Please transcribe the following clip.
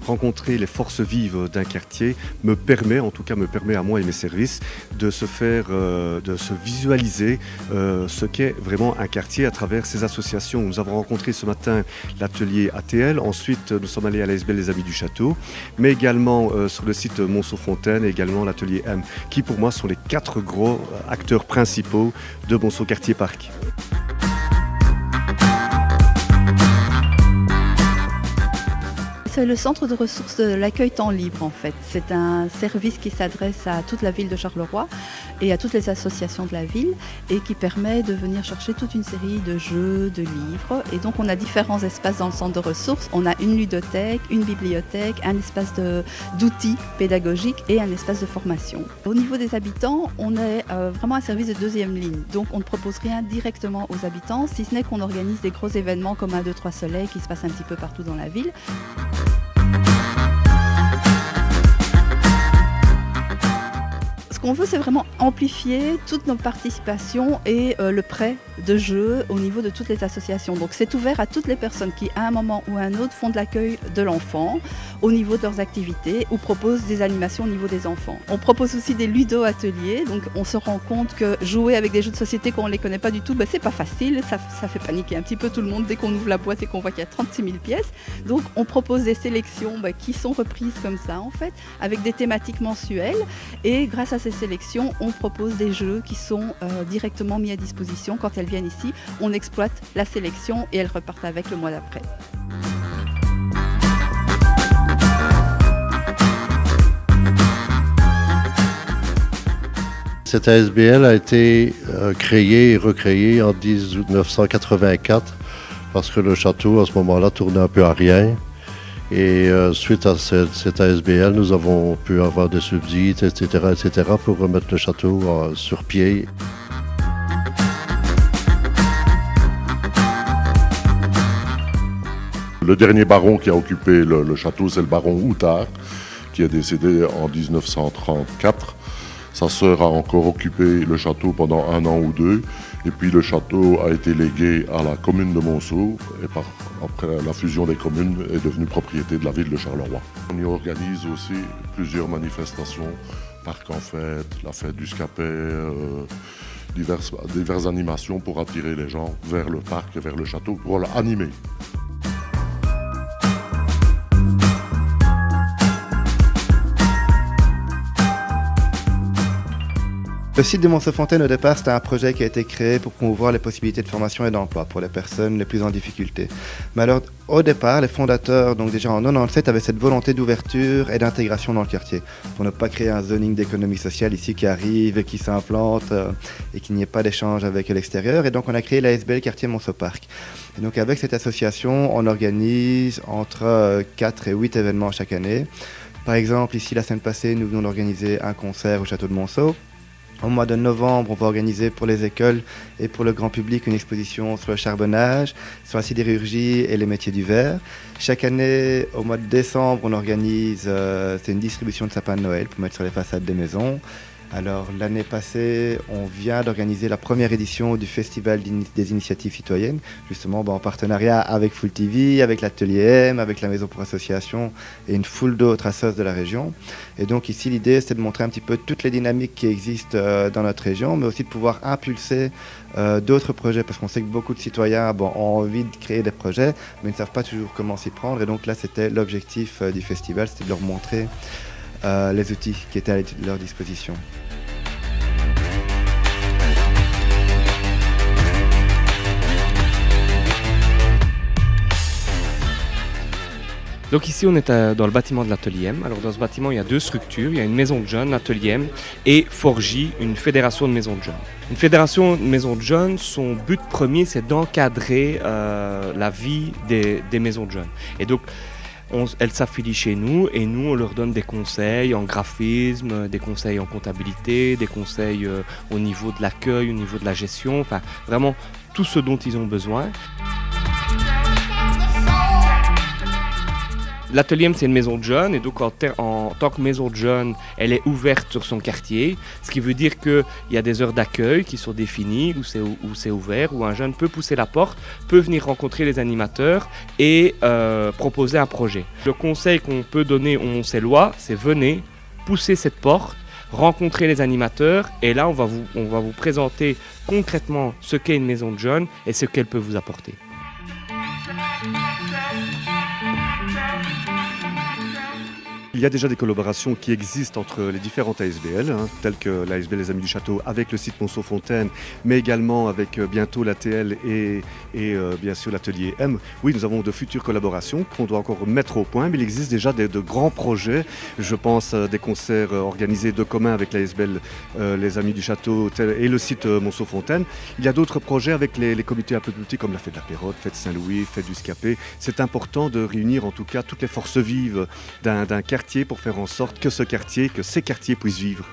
rencontrer les forces vives d'un quartier me permet à moi et mes services de se visualiser ce qu'est vraiment un quartier à travers ces associations. Nous avons rencontré ce matin l'atelier ATL, ensuite nous sommes allés à l'ASBL Les Amis du Château, mais également sur le site Monceau-Fontaine et également l'atelier M, qui pour moi sont les 4 gros acteurs principaux de Monceau Quartier Parc. C'est le centre de ressources de l'accueil temps libre en fait. C'est un service qui s'adresse à toute la ville de Charleroi et à toutes les associations de la ville et qui permet de venir chercher toute une série de jeux, de livres. Et donc on a différents espaces dans le centre de ressources. On a une ludothèque, une bibliothèque, un espace d'outils pédagogiques et un espace de formation. Au niveau des habitants, on est vraiment un service de deuxième ligne. Donc on ne propose rien directement aux habitants, si ce n'est qu'on organise des gros événements comme 1, 2, 3 Soleil qui se passent un petit peu partout dans la ville. Ce qu'on veut, c'est vraiment amplifier toutes nos participations et le prêt de jeux au niveau de toutes les associations. Donc c'est ouvert à toutes les personnes qui, à un moment ou à un autre, font de l'accueil de l'enfant au niveau de leurs activités ou proposent des animations au niveau des enfants. On propose aussi des ludo-ateliers, donc on se rend compte que jouer avec des jeux de société qu'on ne les connaît pas du tout, c'est pas facile, ça fait paniquer un petit peu tout le monde dès qu'on ouvre la boîte et qu'on voit qu'il y a 36 000 pièces. Donc on propose des sélections qui sont reprises comme ça en fait, avec des thématiques mensuelles et grâce à ces sélections, on propose des jeux qui sont directement mis à disposition. Quand elles viennent ici, on exploite la sélection et elles repartent avec le mois d'après. Cette ASBL a été créée et recréée en 1984 parce que le château à ce moment-là tournait un peu à rien. Et suite à cette ASBL, nous avons pu avoir des subsides, etc. pour remettre le château sur pied. Le dernier baron qui a occupé le château, c'est le baron Houtard, qui est décédé en 1934. Sa sœur a encore occupé le château pendant 1 an ou 2. Et puis le château a été légué à la commune de Monceau et après la fusion des communes est devenu propriété de la ville de Charleroi. On y organise aussi plusieurs manifestations, parc en fête, la fête du Scapet, diverses animations pour attirer les gens vers le parc et vers le château pour l'animer. Le site de Monceau-Fontaine, au départ, c'était un projet qui a été créé pour promouvoir les possibilités de formation et d'emploi pour les personnes les plus en difficulté. Mais alors, au départ, les fondateurs, donc déjà en 97, avaient cette volonté d'ouverture et d'intégration dans le quartier, pour ne pas créer un zoning d'économie sociale ici qui arrive et qui s'implante et qu'il n'y ait pas d'échange avec l'extérieur. Et donc, on a créé l'ASBL Quartier Monceau Parc. Et donc, avec cette association, on organise entre 4 et 8 événements chaque année. Par exemple, ici, la semaine passée, nous venons d'organiser un concert au château de Monceau. Au mois de novembre, on va organiser pour les écoles et pour le grand public une exposition sur le charbonnage, sur la sidérurgie et les métiers du verre. Chaque année, au mois de décembre, on organise c'est une distribution de sapins de Noël pour mettre sur les façades des maisons. Alors l'année passée, on vient d'organiser la première édition du Festival des initiatives citoyennes, justement en partenariat avec Full TV, avec l'Atelier M, avec la Maison pour Association et une foule d'autres assos de la région. Et donc ici, l'idée, c'est de montrer un petit peu toutes les dynamiques qui existent dans notre région, mais aussi de pouvoir impulser d'autres projets, parce qu'on sait que beaucoup de citoyens ont envie de créer des projets, mais ne savent pas toujours comment s'y prendre. Et donc là, c'était l'objectif du festival, c'était de leur montrer les outils qui étaient à leur disposition. Donc ici on est dans le bâtiment de l'Atelier M. Alors dans ce bâtiment il y a 2 structures, il y a une maison de jeunes, l'Atelier M, et Forgy, une fédération de maisons de jeunes. Une fédération de maisons de jeunes, son but premier c'est d'encadrer la vie des maisons de jeunes. Et donc elles s'affilient chez nous et nous on leur donne des conseils en graphisme, des conseils en comptabilité, des conseils au niveau de l'accueil, au niveau de la gestion, enfin vraiment tout ce dont ils ont besoin. L'Atelier M, c'est une maison de jeunes et donc en tant que maison de jeunes, elle est ouverte sur son quartier, ce qui veut dire qu'il y a des heures d'accueil qui sont définies, où c'est ouvert, où un jeune peut pousser la porte, peut venir rencontrer les animateurs et proposer un projet. Le conseil qu'on peut donner aux Moncellois, c'est venez, poussez cette porte, rencontrer les animateurs et là on va vous présenter concrètement ce qu'est une maison de jeunes et ce qu'elle peut vous apporter. Il y a déjà des collaborations qui existent entre les différentes ASBL, telles que l'ASBL Les Amis du Château avec le site Monceau-Fontaine, mais également avec bientôt l'ATL et bien sûr l'atelier M. Oui, nous avons de futures collaborations qu'on doit encore mettre au point, mais il existe déjà de grands projets. Je pense à des concerts organisés de commun avec l'ASBL Les Amis du Château et le site Monceau-Fontaine. Il y a d'autres projets avec les comités un peu plus petits comme la Fête de la Pérotte, Fête Saint-Louis, Fête du Scapé. C'est important de réunir en tout cas toutes les forces vives d'un quartier pour faire en sorte que ces quartiers puissent vivre.